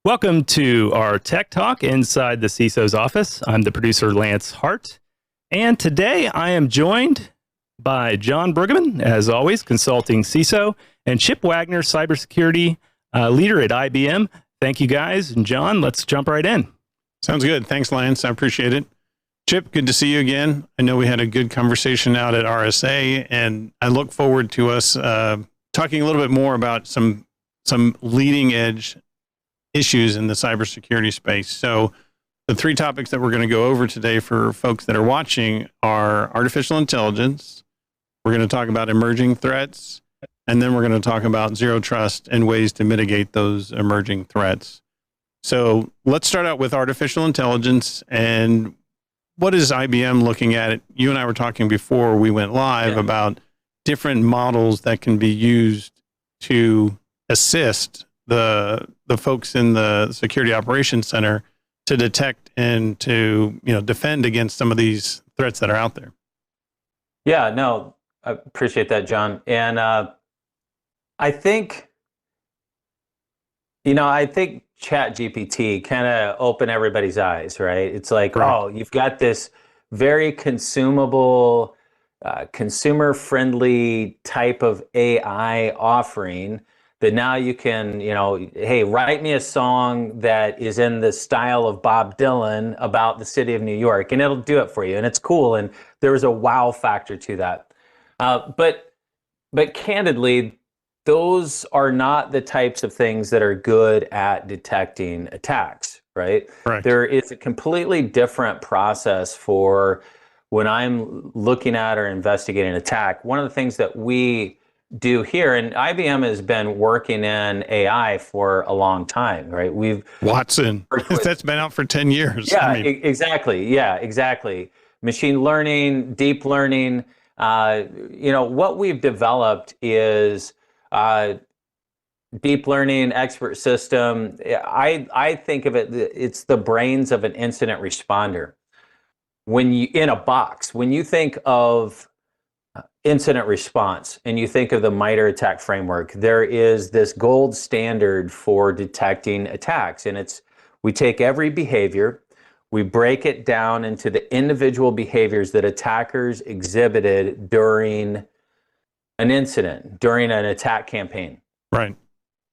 Welcome to our Tech Talk inside the CISO's office. I'm the producer, Lance Hart. And today I am joined by John Bruggeman, as always, consulting CISO, and Chip Wagner, cybersecurity leader at IBM. Thank you, guys. And John, let's jump right in. Sounds good. Thanks, Lance. I appreciate it. Chip, good to see you again. I know we had a good conversation out at RSA, and I look forward to us talking a little bit more about some leading edge issues in the cybersecurity space. So the three topics that we're going to go over today for folks that are watching are artificial intelligence. We're going to talk about emerging threats, and then we're going to talk about zero trust and ways to mitigate those emerging threats. So let's start out with artificial intelligence. And what is IBM looking at? You and I were talking before we went live about different models that can be used to assist the folks in the security operations center to detect and to defend against some of these threats that are out there. Yeah, no, I appreciate that, John. And I think ChatGPT kind of opened everybody's eyes, right? It's like, Correct. Oh, you've got this very consumable, consumer-friendly type of AI offering that now you can, hey, write me a song that is in the style of Bob Dylan about the city of New York, and it'll do it for you, and it's cool, and there is a wow factor to that. But candidly, those are not the types of things that are good at detecting attacks, right? Right. There is a completely different process for when I'm looking at or investigating an attack. One of the things that we do here, and IBM has been working in AI for a long time, right? Watson, that's been out for 10 years. Yeah, exactly. Yeah, exactly. Machine learning, deep learning. What we've developed is deep learning expert system. I think of it's the brains of an incident responder. When you think of incident response and you think of the MITRE ATT&CK framework, there is this gold standard for detecting attacks. And we take every behavior, we break it down into the individual behaviors that attackers exhibited during an incident, during an attack campaign. Right.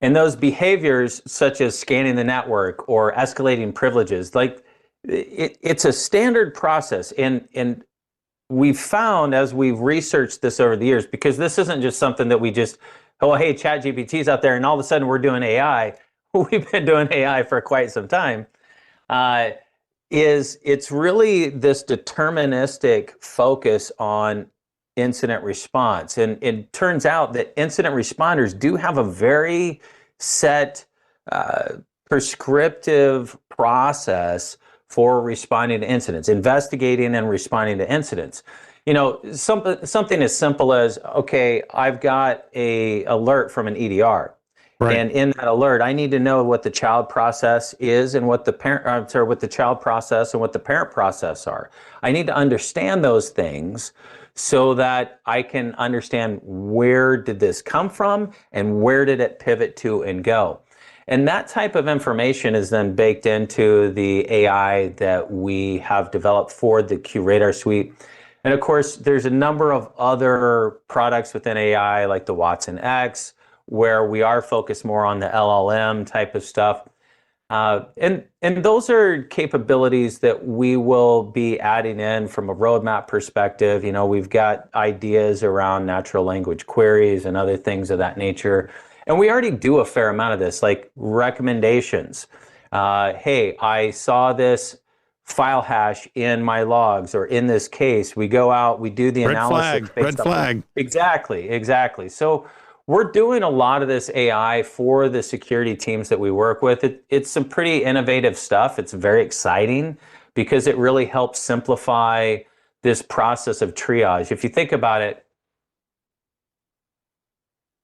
And those behaviors, such as scanning the network or escalating privileges, like it's a standard process. And we've found, as we've researched this over the years, because this isn't just something that we just, oh, hey, ChatGPT's out there and all of a sudden we're doing AI. We've been doing AI for quite some time. It's really this deterministic focus on incident response. And it turns out that incident responders do have a very set prescriptive process for responding to incidents, investigating and responding to incidents. Something as simple as, okay, I've got a alert from an EDR. Right. And in that alert, I need to know what the child process is and what the what the child process and what the parent process are. I need to understand those things so that I can understand where did this come from and where did it pivot to and go. And that type of information is then baked into the AI that we have developed for the QRadar suite. And of course, there's a number of other products within AI like the Watson X, where we are focused more on the LLM type of stuff. And those are capabilities that we will be adding in from a roadmap perspective. We've got ideas around natural language queries and other things of that nature. And we already do a fair amount of this, like recommendations. Hey, I saw this file hash in my logs, or in this case, we go out, we do the analysis. Red flag. Exactly. So we're doing a lot of this AI for the security teams that we work with. It's some pretty innovative stuff. It's very exciting because it really helps simplify this process of triage. If you think about it,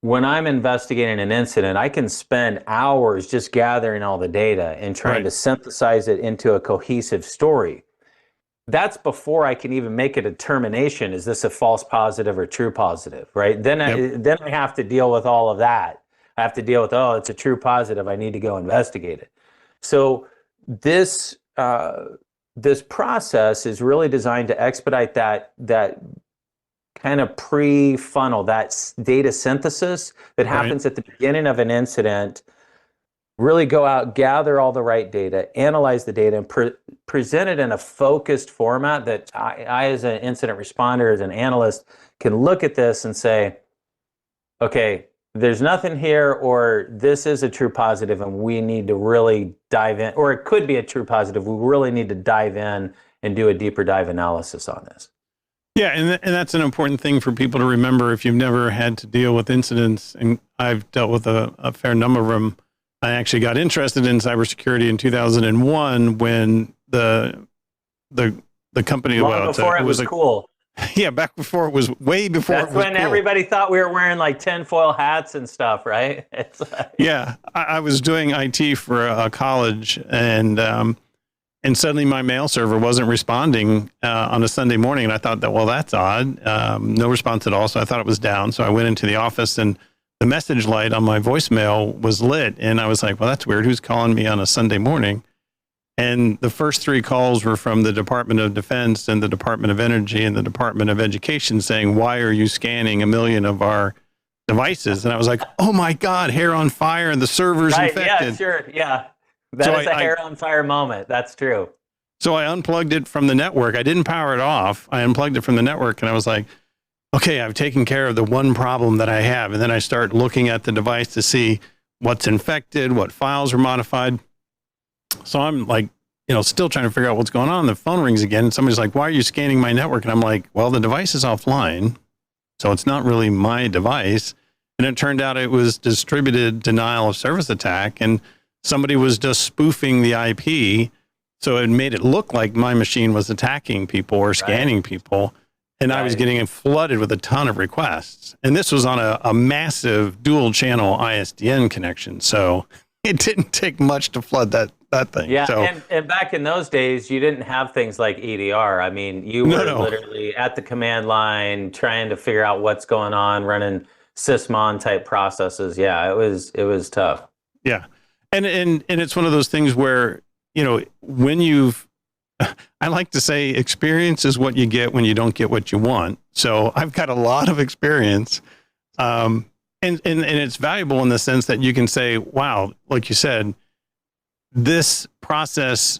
when I'm investigating an incident, I can spend hours just gathering all the data and trying to synthesize it into a cohesive story. That's before I can even make a determination, is this a false positive or true positive, right? Then I have to deal with all of that. I have to deal with, oh, it's a true positive, I need to go investigate it. So this this process is really designed to expedite that kind of pre-funnel, that data synthesis that happens at the beginning of an incident. Really go out, gather all the right data, analyze the data, and present it in a focused format that I, as an incident responder, as an analyst, can look at this and say, okay, there's nothing here, or this is a true positive and we need to really dive in, or it could be a true positive. We really need to dive in and do a deeper dive analysis on this. Yeah, and that's an important thing for people to remember if you've never had to deal with incidents, and I've dealt with a fair number of them. I actually got interested in cybersecurity in 2001 when the company before it was cool. Yeah, back before it was way before. That's when cool. Everybody thought we were wearing like tinfoil hats and stuff, right? It's like... Yeah, I was doing IT for a college, and suddenly my mail server wasn't responding on a Sunday morning, and I thought that, well, that's odd. No response at all, so I thought it was down. So I went into the office, and the message light on my voicemail was lit, and I was like, well, that's weird. Who's calling me on a Sunday morning? And the first 3 calls were from the Department of Defense and the Department of Energy and the Department of Education saying, why are you scanning 1 million of our devices? And I was like, oh my God, hair on fire and the server's infected. Yeah, sure. Yeah. That is a hair on fire moment. That's true. So I unplugged it from the network. I didn't power it off. I unplugged it from the network, and I was like, okay, I've taken care of the one problem that I have. And then I start looking at the device to see what's infected, what files are modified. So I'm like, still trying to figure out what's going on. The phone rings again, and somebody's like, why are you scanning my network? And I'm like, well, the device is offline, so it's not really my device. And it turned out it was distributed denial of service attack, and somebody was just spoofing the IP. So it made it look like my machine was attacking people or scanning people. And I was getting flooded with a ton of requests. And this was on a massive dual channel ISDN connection. So it didn't take much to flood that thing. Yeah, so, and back in those days, you didn't have things like EDR. I mean, you were literally at the command line trying to figure out what's going on, running sysmon type processes. Yeah, it was tough. Yeah. And it's one of those things where, when I like to say experience is what you get when you don't get what you want. So I've got a lot of experience. And it's valuable in the sense that you can say, wow, like you said, this process,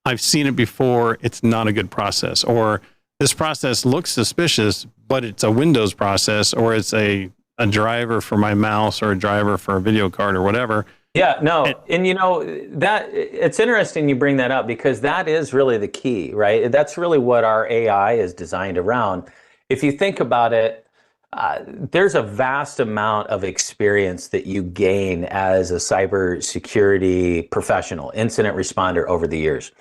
I've seen it before. It's not a good process. Or this process looks suspicious, but it's a Windows process, or it's a driver for my mouse or a driver for a video card or whatever. Yeah, no. And that it's interesting you bring that up, because that is really the key, right? That's really what our AI is designed around. If you think about it, there's a vast amount of experience that you gain as a cybersecurity professional, incident responder over the years.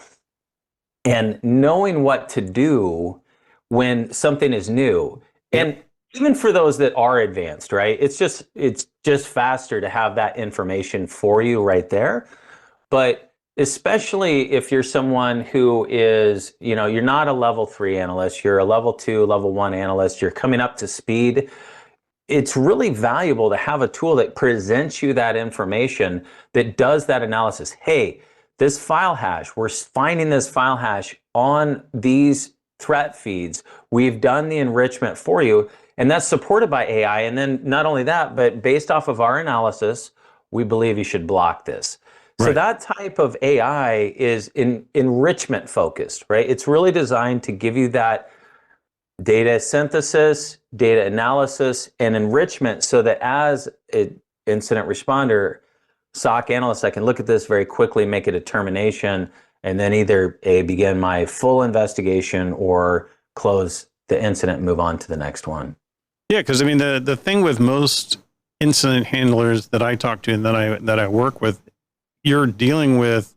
And knowing what to do when something is new. And even for those that are advanced, right? It's just faster to have that information for you right there. But especially if you're someone who is, you're not a level 3 analyst, you're a level 2, level 1 analyst, you're coming up to speed. It's really valuable to have a tool that presents you that information, that does that analysis. Hey, this file hash, we're finding this file hash on these threat feeds. We've done the enrichment for you. And that's supported by AI. And then not only that, but based off of our analysis, we believe you should block this. Right. So that type of AI is enrichment focused, right? It's really designed to give you that data synthesis, data analysis, and enrichment, so that as an incident responder, SOC analyst, I can look at this very quickly, make a determination, and then either begin my full investigation or close the incident and move on to the next one. Yeah, because I mean, the thing with most incident handlers that I talk to and that I work with, you're dealing with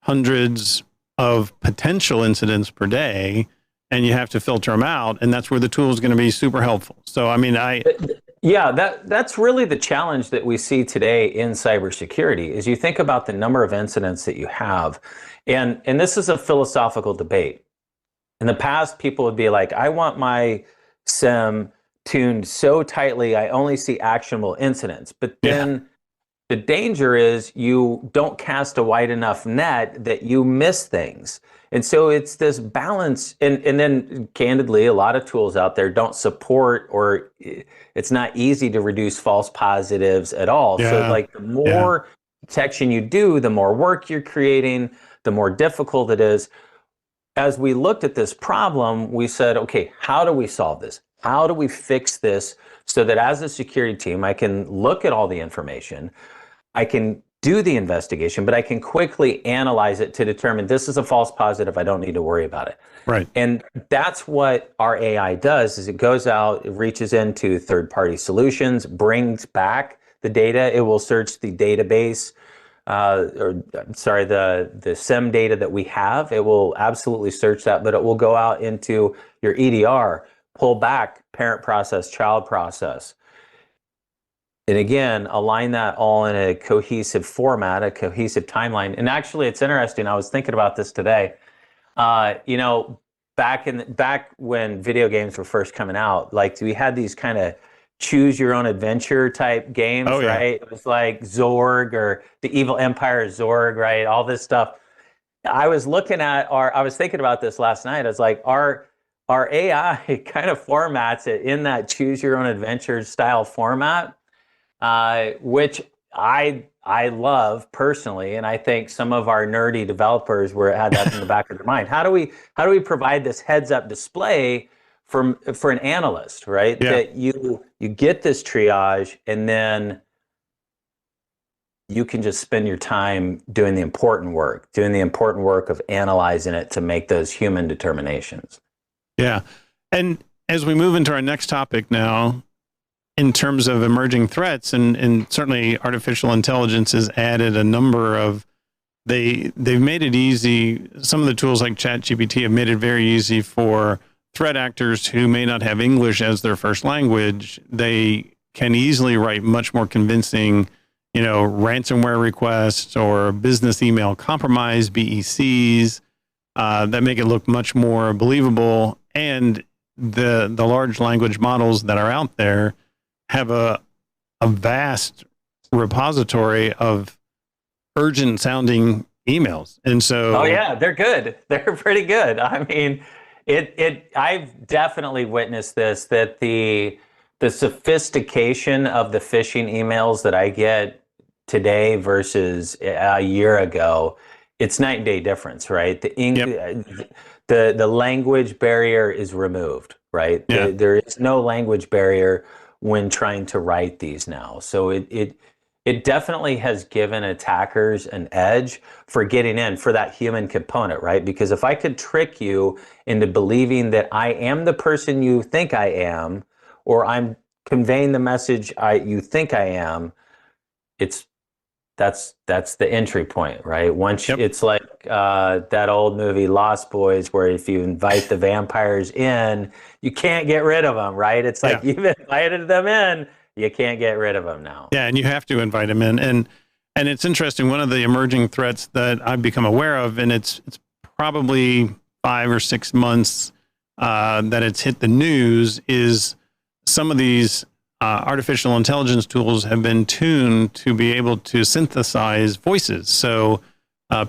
hundreds of potential incidents per day, and you have to filter them out, and that's where the tool is going to be super helpful. So, I mean, that's really the challenge that we see today in cybersecurity. Is you think about the number of incidents that you have, and this is a philosophical debate. In the past, people would be like, I want my SIEM tuned so tightly I only see actionable incidents. But then The danger is you don't cast a wide enough net that you miss things. And so it's this balance. And then candidly, a lot of tools out there don't support, or it's not easy to reduce false positives at all. Yeah. So like the more detection you do, the more work you're creating, the more difficult it is. As we looked at this problem, we said, okay, how do we solve this? How do we fix this so that as a security team, I can look at all the information, I can do the investigation, but I can quickly analyze it to determine this is a false positive. I don't need to worry about it. Right. And that's what our AI does, is it goes out, it reaches into third-party solutions, brings back the data. It will search the database, the SIM data that we have. It will absolutely search that, but it will go out into your EDR, pull back parent process, child process. And again, align that all in a cohesive format, a cohesive timeline. And actually, it's interesting. I was thinking about this today. Back when video games were first coming out, like we had these kind of choose your own adventure type games, right? It was like Zorg or the Evil Empire Zorg, right? All this stuff. I was thinking about this last night. I was like, our AI kind of formats it in that choose your own adventure style format. Which I love personally, and I think some of our nerdy developers had that in the back of their mind. How do we provide this heads up display for an analyst, right? Yeah. That you get this triage, and then you can just spend your time doing the important work of analyzing it to make those human determinations. Yeah. And as we move into our next topic now, in terms of emerging threats, and certainly artificial intelligence has added a number of, they've made it easy. Some of the tools like ChatGPT have made it very easy for threat actors who may not have English as their first language. They can easily write much more convincing, ransomware requests or business email compromise, BECs, that make it look much more believable. And the large language models that are out there have a vast repository of urgent sounding emails. And so, oh yeah, they're good. They're pretty good. I mean, I've definitely witnessed this, that the sophistication of the phishing emails that I get today versus a year ago, it's night and day difference, right? The language barrier is removed, right? Yeah. There is no language barrier when trying to write these now. So it definitely has given attackers an edge for getting in, for that human component, right? Because if I could trick you into believing that I am the person you think I am, or I'm conveying the message you think I am, that's the entry point, right? Once it's like that old movie Lost Boys, where if you invite the vampires in, you can't get rid of them, right? It's like you've invited them in, you can't get rid of them now. Yeah, and you have to invite them in. And it's interesting, one of the emerging threats that I've become aware of, and it's probably 5 or 6 months that it's hit the news, is some of these artificial intelligence tools have been tuned to be able to synthesize voices. So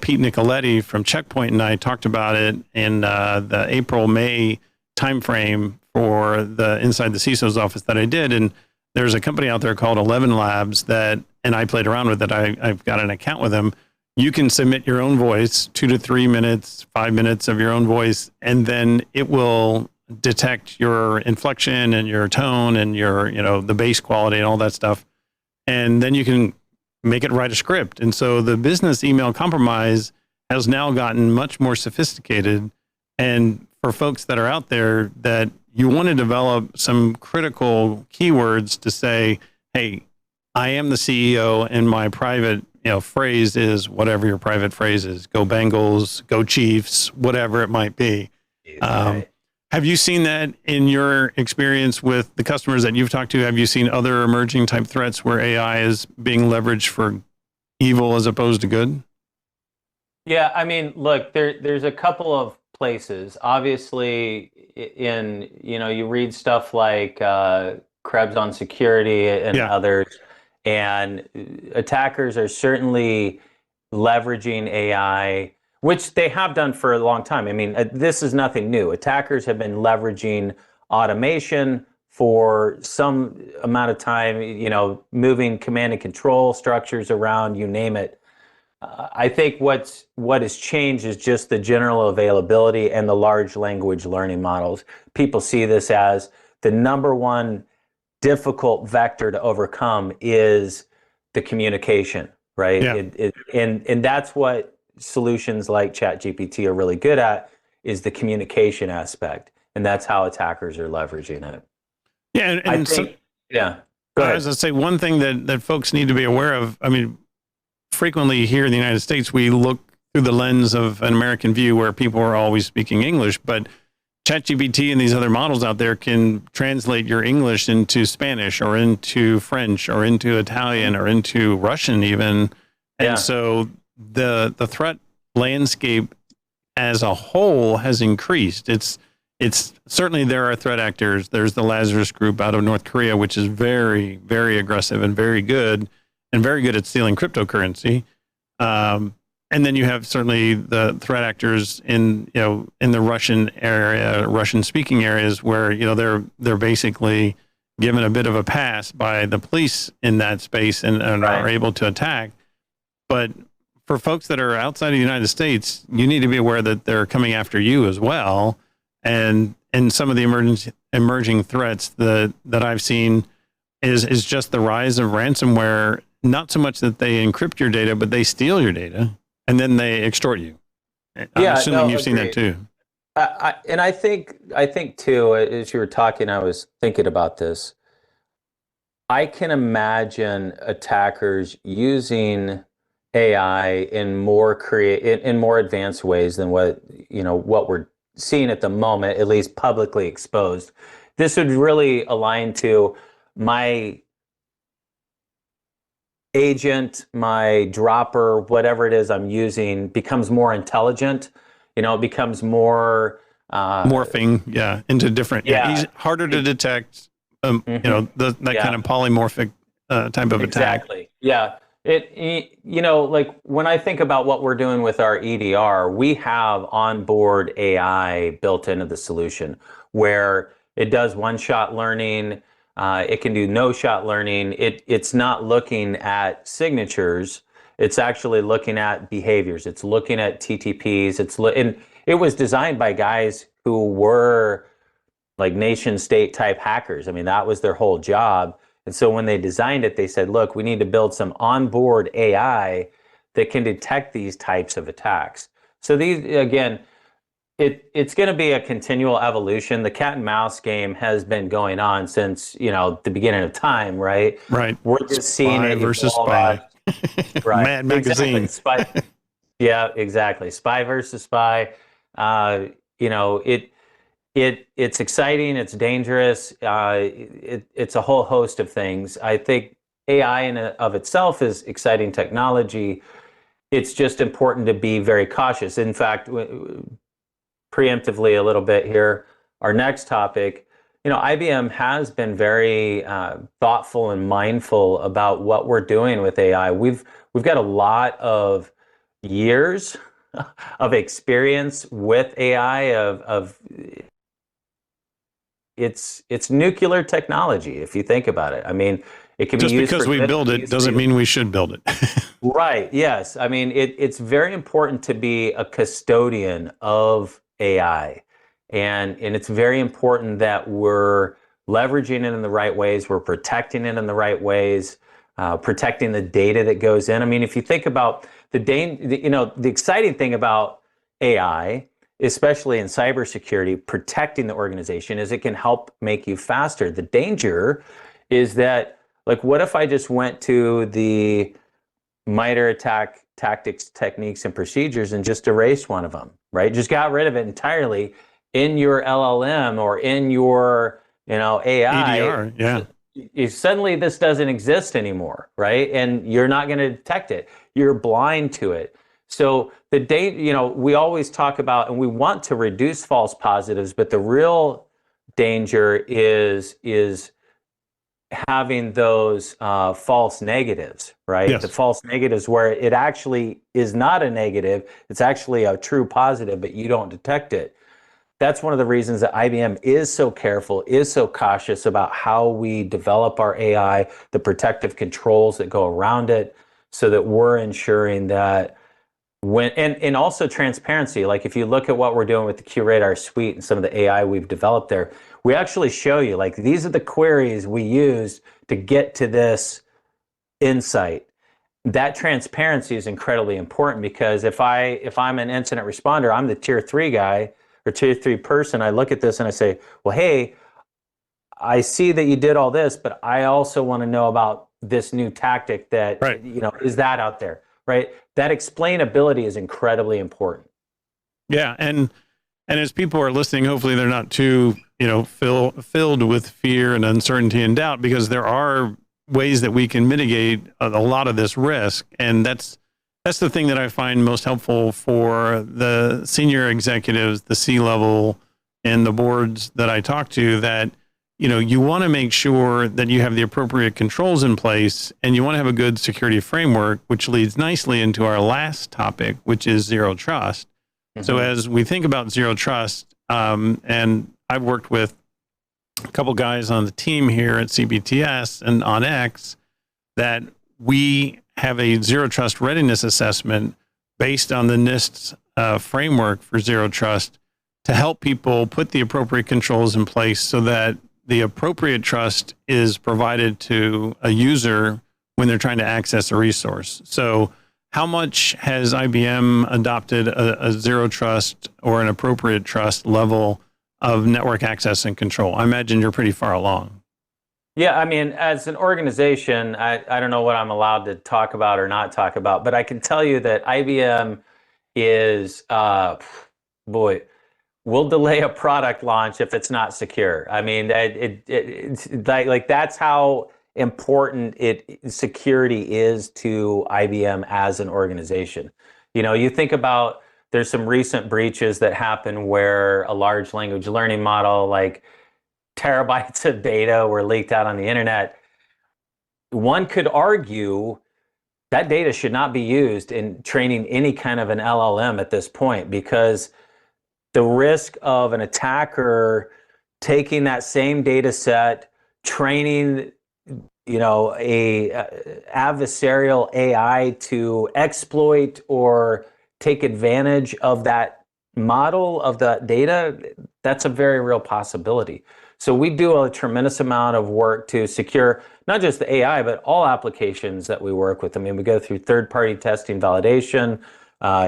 Pete Nicoletti from Checkpoint and I talked about it in the April-May timeframe for the Inside the CISO's office that I did. And there's a company out there called 11 Labs and I played around with it. I've got an account with them. You can submit your own voice, 2 to 3 minutes, 5 minutes of your own voice, and then it will detect your inflection and your tone and your, the bass quality and all that stuff. And then you can make it write a script. And so the business email compromise has now gotten much more sophisticated. And for folks that are out there that you want to develop some critical keywords to say, hey, I am the CEO and my private, phrase is whatever your private phrase is, go Bengals, go Chiefs, whatever it might be. Have you seen that in your experience with the customers that you've talked to? Have you seen other emerging type threats where AI is being leveraged for evil as opposed to good? Yeah, I mean, look, there's a couple of places. Obviously, you read stuff like Krebs on Security and others, And attackers are certainly leveraging AI, which they have done for a long time. I mean, this is nothing new. Attackers have been leveraging automation for some amount of time, moving command and control structures around, you name it. I think what has changed is just the general availability and the large language learning models. People see this as the number one difficult vector to overcome is the communication, right? Yeah. And that's what solutions like ChatGPT are really good at, is the communication aspect. And that's how attackers are leveraging it. Yeah. And Go I ahead. was going to say, one thing that folks need to be aware of, I mean, frequently here in the United States, we look through the lens of an American view where people are always speaking English, but ChatGPT and these other models out there can translate your English into Spanish or into French or into Italian or into Russian even. And so the threat landscape as a whole has increased. It's certainly, there are threat actors. There's the Lazarus Group out of North Korea, which is very, very aggressive and very good at stealing cryptocurrency. And then you have certainly the threat actors in the Russian area, Russian speaking areas, where they're basically given a bit of a pass by the police in that space and are able to attack. But for folks that are outside of the United States, you need to be aware that they're coming after you as well. And some of the emerging threats that I've seen is just the rise of ransomware. Not so much that they encrypt your data, but they steal your data and then they extort you. I'm assuming you've seen that too. And I think too, as you were talking, I was thinking about this. I can imagine attackers using AI in more advanced ways than what we're seeing at the moment, at least publicly exposed. This would really align to my agent, my dropper, whatever it is I'm using, becomes more intelligent. It becomes more morphing, into different. He's harder to detect. That kind of polymorphic type of attack. Exactly. Yeah. Like when I think about what we're doing with our EDR, we have onboard AI built into the solution where it does one-shot learning. It can do no-shot learning. It's not looking at signatures. It's actually looking at behaviors. It's looking at TTPs. And it was designed by guys who were like nation-state type hackers. I mean, that was their whole job. And so when they designed it, they said, look, we need to build some onboard AI that can detect these types of attacks. So these, again, it's going to be a continual evolution. The cat and mouse game has been going on since, the beginning of time, right? Right. We're just seeing Spy it versus evolve. spy. Right. Mad magazine. Exactly. Yeah, exactly. Spy versus spy. It's exciting. It's dangerous. It's a whole host of things. I think AI in and of itself is exciting technology. It's just important to be very cautious. In fact, preemptively a little bit here, our next topic, IBM has been very thoughtful and mindful about what we're doing with AI. We've got a lot of years of experience with AI of it's nuclear technology, if you think about it. I mean, it can be used because we build it doesn't mean we should build it. Right. Yes. I mean, it's very important to be a custodian of AI. And it's very important that we're leveraging it in the right ways. We're protecting it in the right ways, protecting the data that goes in. I mean, if you think about the exciting thing about AI, especially in cybersecurity, protecting the organization, is it can help make you faster. The danger is that, like, what if I just went to the MITRE ATT&CK tactics, techniques, and procedures and just erased one of them, right? Just got rid of it entirely in your LLM or in your, AI. EDR, yeah. Suddenly this doesn't exist anymore, right? And you're not going to detect it. You're blind to it. So we always talk about, and we want to reduce false positives, but the real danger is having those false negatives, right? Yes. The false negatives where it actually is not a negative, it's actually a true positive, but you don't detect it. That's one of the reasons that IBM is so careful, is so cautious about how we develop our AI, the protective controls that go around it, so that we're ensuring that and also transparency. Like if you look at what we're doing with the QRadar suite and some of the AI we've developed there, we actually show you like these are the queries we used to get to this insight. That transparency is incredibly important because if I'm an incident responder, I'm the tier 3 guy or tier 3 person, I look at this and I say, well, hey, I see that you did all this, but I also want to know about this new tactic that, Right. Is that out there, right? That explainability is incredibly important. Yeah. And as people are listening, hopefully they're not too, filled with fear and uncertainty and doubt, because there are ways that we can mitigate a lot of this risk. And that's the thing that I find most helpful for the senior executives, the C-level, and the boards that I talk to, that, you want to make sure that you have the appropriate controls in place, and you want to have a good security framework, which leads nicely into our last topic, which is zero trust. Mm-hmm. So as we think about zero trust, and I've worked with a couple guys on the team here at CBTS and OnX, that we have a zero trust readiness assessment based on the NIST framework for zero trust to help people put the appropriate controls in place so that the appropriate trust is provided to a user when they're trying to access a resource. So how much has IBM adopted a zero trust or an appropriate trust level of network access and control? I imagine you're pretty far along. Yeah, I mean, as an organization, I don't know what I'm allowed to talk about or not talk about, but I can tell you that IBM is, we'll delay a product launch if it's not secure. I mean, it's like that's how important security is to IBM as an organization. You think about, there's some recent breaches that happen where a large language learning model, like terabytes of data, were leaked out on the internet. One could argue that data should not be used in training any kind of an LLM at this point, because the risk of an attacker taking that same data set, training, a adversarial AI to exploit or take advantage of that model of the data, that's a very real possibility. So we do a tremendous amount of work to secure not just the AI, but all applications that we work with. I mean, we go through third-party testing, validation,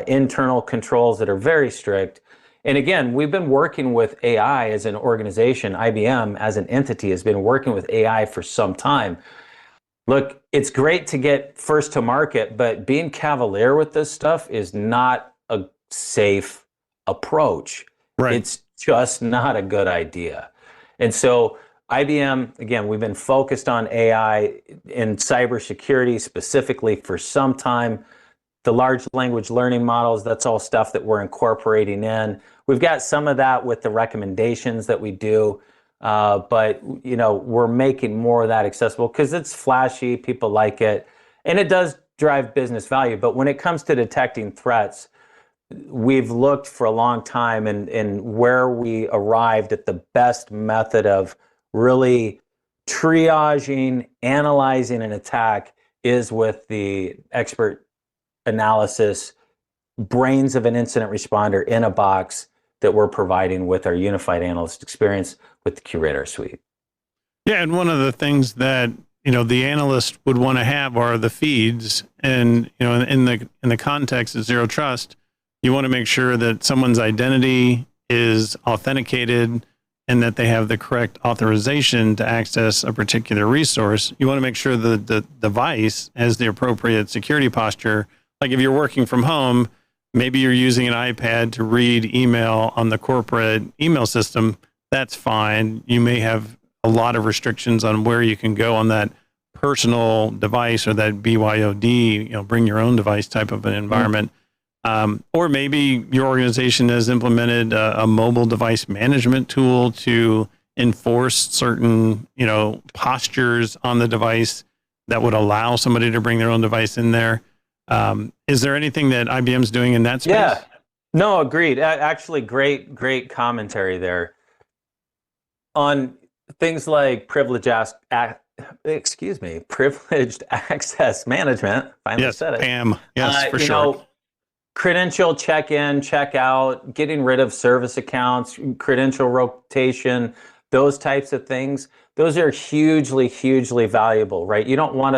internal controls that are very strict. And again, we've been working with AI as an organization. IBM as an entity has been working with AI for some time. Look, it's great to get first to market, but being cavalier with this stuff is not a safe approach. Right. It's just not a good idea. And so IBM, again, we've been focused on AI in cybersecurity specifically for some time. The large language learning models, that's all stuff that we're incorporating in. We've got some of that with the recommendations that we do, but we're making more of that accessible because it's flashy, people like it, and it does drive business value. But when it comes to detecting threats, we've looked for a long time, and where we arrived at the best method of really triaging, analyzing an attack is with the expert analysis, brains of an incident responder in a box that we're providing with our unified analyst experience with the QRadar suite. Yeah, and one of the things that the analyst would want to have are the feeds, and in the context of zero trust, you want to make sure that someone's identity is authenticated and that they have the correct authorization to access a particular resource. You want to make sure that the device has the appropriate security posture. Like if you're working from home, maybe you're using an iPad to read email on the corporate email system. That's fine. You may have a lot of restrictions on where you can go on that personal device or that BYOD, bring your own device type of an environment. Or maybe your organization has implemented a mobile device management tool to enforce certain, postures on the device that would allow somebody to bring their own device in there? Is there anything that IBM's doing in that space? Yeah, no, agreed. Actually, great commentary there on things like privileged access management. Finally said it. PAM. Yes, for sure. Credential check-in, check-out, getting rid of service accounts, credential rotation, those types of things. Those are hugely valuable, right? You don't want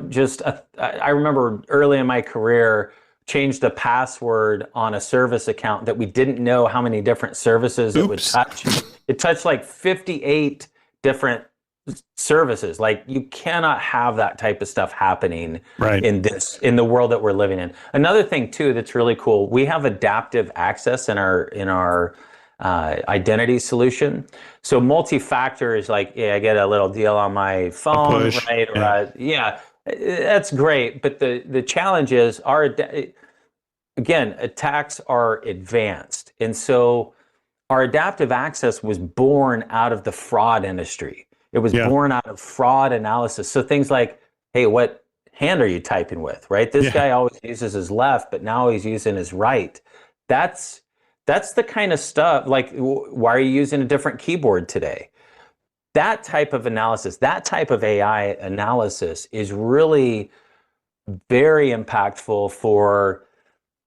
just, I remember early in my career, changed a password on a service account that we didn't know how many different services it would touch. It touched like 58 different services. Like, you cannot have that type of stuff happening in the world that we're living in. Another thing too that's really cool, we have adaptive access in our identity solution. So multi-factor is like, I get a little deal on my phone, right? Yeah. That's great, but the challenge is attacks are advanced, and so our adaptive access was born out of the fraud industry. It was born out of fraud analysis. So things like, hey, what hand are you typing with, right? This guy always uses his left, but now he's using his right. That's the kind of stuff, like, why are you using a different keyboard today? That type of analysis, that type of AI analysis is really very impactful for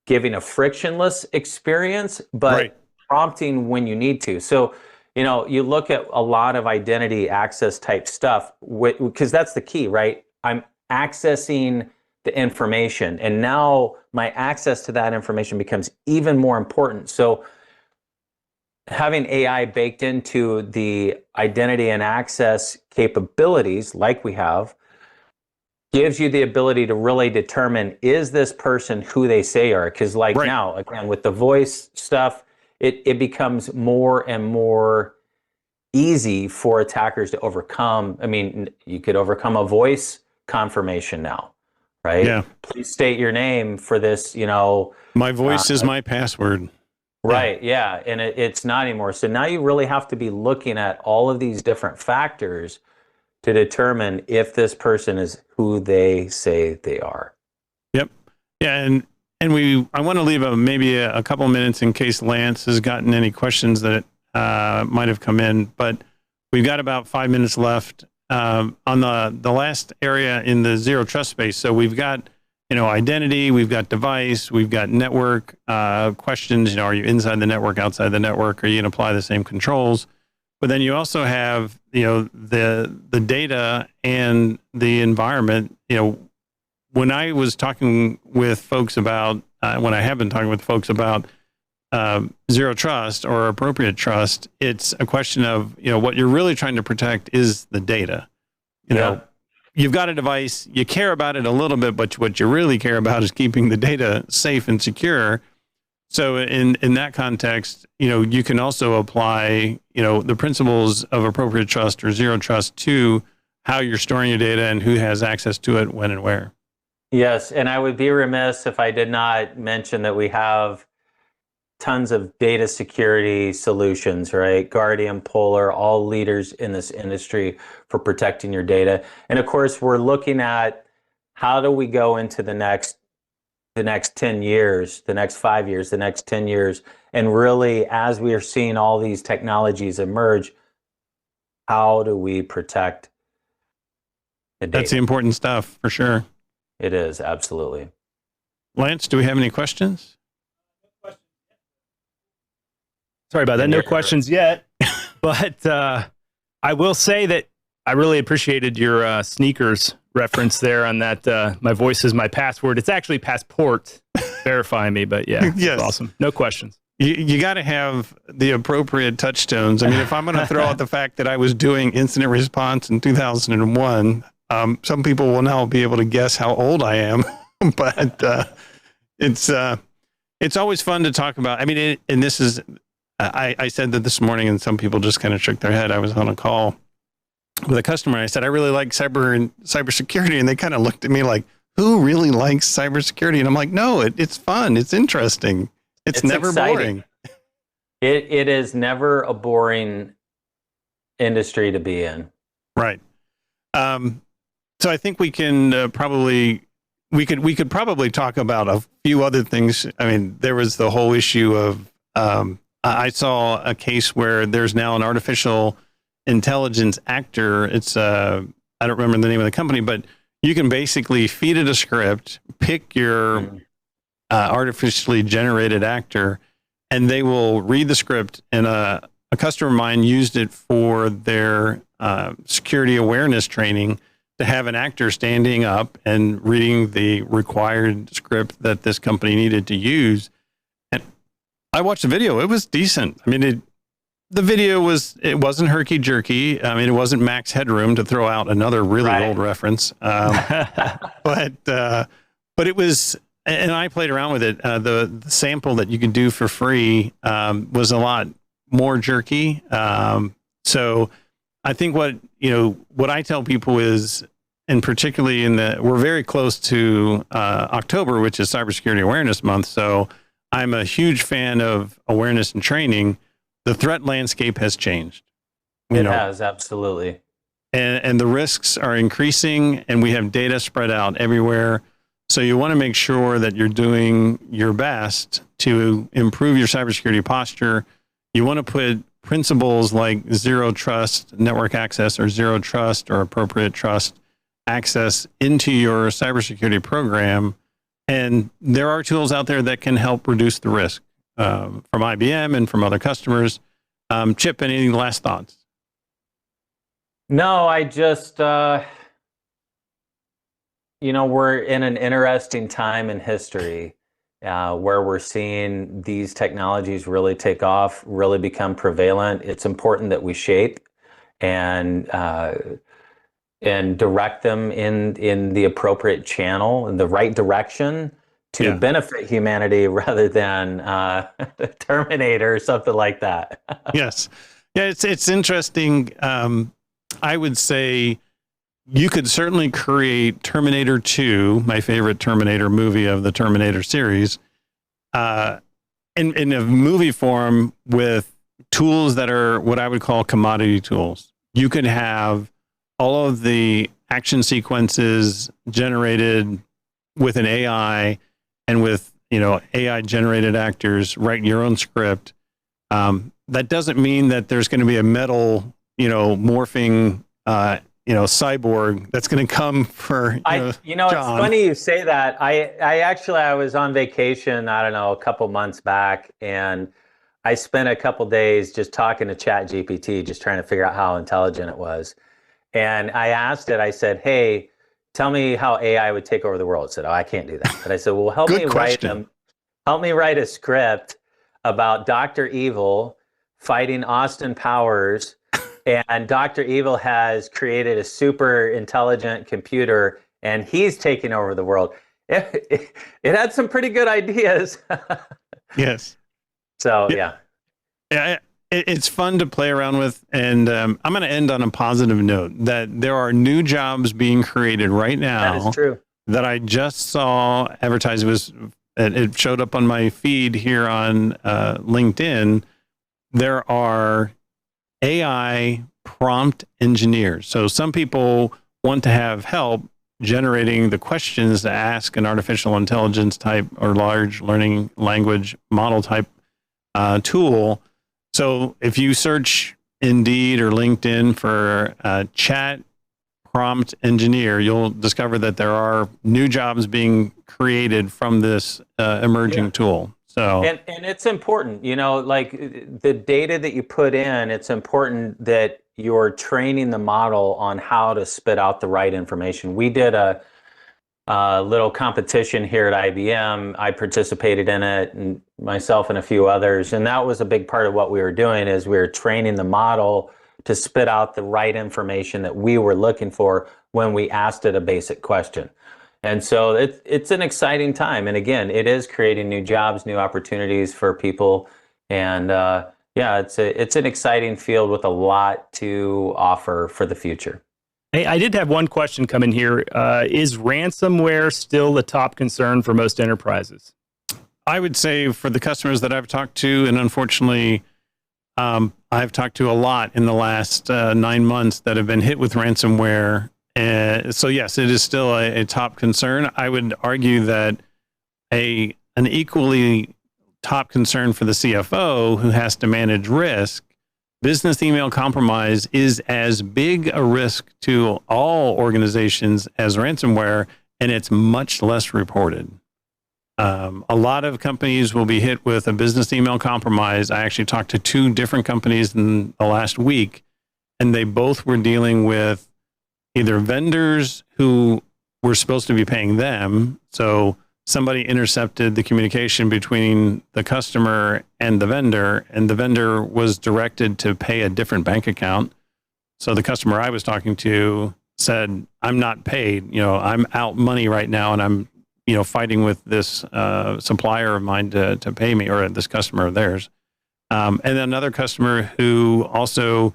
giving a frictionless experience, but prompting when you need to. So, you look at a lot of identity access type stuff, because that's the key, right? I'm accessing the information, and now my access to that information becomes even more important. So having AI baked into the identity and access capabilities like we have gives you the ability to really determine, is this person who they say are? Because now, again, with the voice stuff, it becomes more and more easy for attackers to overcome. I mean, you could overcome a voice confirmation now, right? Yeah. Please state your name for this, My voice is my password. Right, yeah, and it's not anymore. So now you really have to be looking at all of these different factors to determine if this person is who they say they are. Yep. Yeah, and I want to leave maybe a couple minutes in case Lance has gotten any questions that might have come in, but we've got about 5 minutes left on the last area in the zero trust space. So we've got identity, we've got device, we've got network questions. Are you inside the network, outside the network? Are you going to apply the same controls? But then you also have the data and the environment. When I was talking with folks about when I have been talking with folks about zero trust or appropriate trust, it's a question of what you're really trying to protect is the data. You've got a device, you care about it a little bit, but what you really care about is keeping the data safe and secure. So in that context, you can also apply, the principles of appropriate trust or zero trust to how you're storing your data and who has access to it, when and where. Yes, and I would be remiss if I did not mention that we have tons of data security solutions, right? Guardian, Polar, all leaders in this industry for protecting your data. And of course, we're looking at how do we go into the next 10 years, the next 5 years, the next 10 years, and really, as we are seeing all these technologies emerge, how do we protect the data? That's the important stuff, for sure. It is, absolutely. Lance, do we have any questions? Sorry about that. No questions yet, but I will say that I really appreciated your sneakers reference there on that. My voice is my password. It's actually passport. Verify me, but yeah, yes. Awesome. No questions. You got to have the appropriate touchstones. I mean, if I'm going to throw out the fact that I was doing incident response in 2001, some people will now be able to guess how old I am. But it's always fun to talk about. I mean, and this is. I said that this morning, and some people just kind of shook their head. I was on a call with a customer. And I said, I really like cybersecurity. And they kind of looked at me like, who really likes cybersecurity? And I'm like, no, it's fun. It's interesting. It's never exciting. Boring. It is never a boring industry to be in. Right. So I think we can we could probably talk about a few other things. I mean, there was the whole issue of I saw a case where there's now an artificial intelligence actor. It's I don't remember the name of the company, but you can basically feed it a script, pick your artificially generated actor, and they will read the script. And a customer of mine used it for their security awareness training to have an actor standing up and reading the required script that this company needed to use. And I watched the video. It was decent. I mean, the video wasn't herky jerky. I mean, it wasn't Max Headroom, to throw out another really old reference. But it was, and I played around with it. The sample that you could do for free was a lot more jerky. So I think what I tell people is, and particularly we're very close to October, which is Cybersecurity Awareness Month. So I'm a huge fan of awareness and training. The threat landscape has changed. It has, absolutely. And the risks are increasing, and we have data spread out everywhere. So you want to make sure that you're doing your best to improve your cybersecurity posture. You want to put principles like zero trust network access, or zero trust or appropriate trust access into your cybersecurity program. And there are tools out there that can help reduce the risk from IBM and from other customers. Chip, any last thoughts? No, I just, we're in an interesting time in history where we're seeing these technologies really take off, really become prevalent. It's important that we shape and direct them in the appropriate channel, in the right direction, to benefit humanity rather than Terminator or something like that. Yes. Yeah, it's interesting. I would say you could certainly create Terminator 2, my favorite Terminator movie of the Terminator series, in a movie form with tools that are what I would call commodity tools. You could have all of the action sequences generated with an AI, and with AI generated actors, write your own script. That doesn't mean that there's going to be a metal morphing cyborg that's going to come for it's funny you say that. I was on vacation, I don't know, a couple months back, and I spent a couple days just talking to ChatGPT, just trying to figure out how intelligent it was. And I asked it, I said, hey, tell me how AI would take over the world. It said, oh, I can't do that. But I said, well, help me write a script about Dr. Evil fighting Austin Powers, and Dr. Evil has created a super intelligent computer, and he's taking over the world. It had some pretty good ideas. Yes. So, yeah. It's fun to play around with, and I'm going to end on a positive note that there are new jobs being created right now. That is true. That I just saw advertised. It showed up on my feed here on LinkedIn. There are AI prompt engineers. So some people want to have help generating the questions to ask an artificial intelligence type or large learning language model type tool. So if you search Indeed or LinkedIn for chat prompt engineer, you'll discover that there are new jobs being created from this emerging tool. So and it's important, like the data that you put in, it's important that you're training the model on how to spit out the right information. We did a little competition here at IBM. I participated in it, and myself and a few others. And that was a big part of what we were doing, is we were training the model to spit out the right information that we were looking for when we asked it a basic question. And so it's an exciting time. And again, it is creating new jobs, new opportunities for people. And it's an exciting field with a lot to offer for the future. Hey, I did have one question come in here. Is ransomware still the top concern for most enterprises? I would say for the customers that I've talked to, and unfortunately, I've talked to a lot in the last 9 months that have been hit with ransomware. So yes, it is still a top concern. I would argue that an equally top concern for the CFO who has to manage risk, business email compromise is as big a risk to all organizations as ransomware, and it's much less reported. A lot of companies will be hit with a business email compromise. I actually talked to 2 different companies in the last week, and they both were dealing with either vendors who were supposed to be paying them. So somebody intercepted the communication between the customer and the vendor was directed to pay a different bank account. So the customer I was talking to said, I'm not paid, I'm out money right now, and I'm, fighting with this supplier of mine to pay me, or this customer of theirs. And then another customer who also,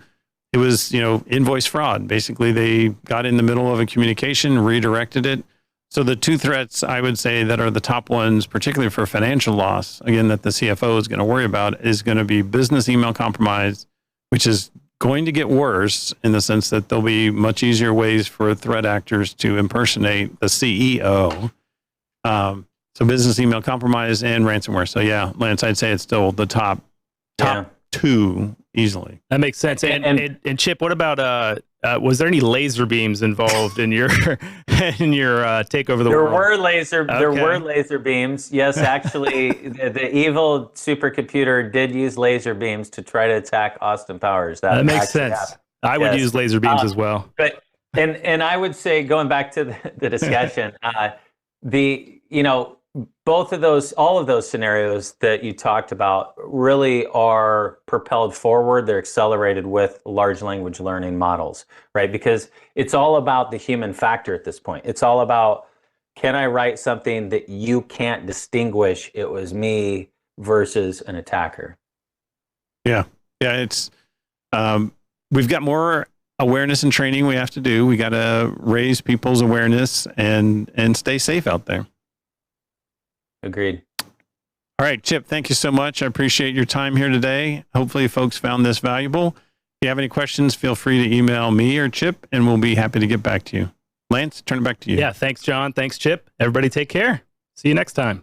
it was, invoice fraud. Basically, they got in the middle of a communication, redirected it. So the 2 threats I would say that are the top ones, particularly for financial loss, again, that the CFO is going to worry about, is going to be business email compromise, which is going to get worse in the sense that there'll be much easier ways for threat actors to impersonate the CEO. So business email compromise and ransomware. So yeah, Lance, I'd say it's still the top 2 easily. That makes sense. And Chip, what about was there any laser beams involved in your take over the world? There were laser beams. Yes, actually, the evil supercomputer did use laser beams to try to attack Austin Powers. That makes sense. Happened. I would use laser beams as well. But and I would say, going back to the discussion, all of those scenarios that you talked about really are propelled forward. They're accelerated with large language learning models, right? Because it's all about the human factor at this point. It's all about, can I write something that you can't distinguish it was me versus an attacker? Yeah. It's we've got more awareness and training we have to do. We got to raise people's awareness and stay safe out there. Agreed. All right, Chip, thank you so much. I appreciate your time here today. Hopefully folks found this valuable. If you have any questions, feel free to email me or Chip, and we'll be happy to get back to you. Lance, turn it back to you. Yeah, thanks, John. Thanks, Chip. Everybody take care. See you next time.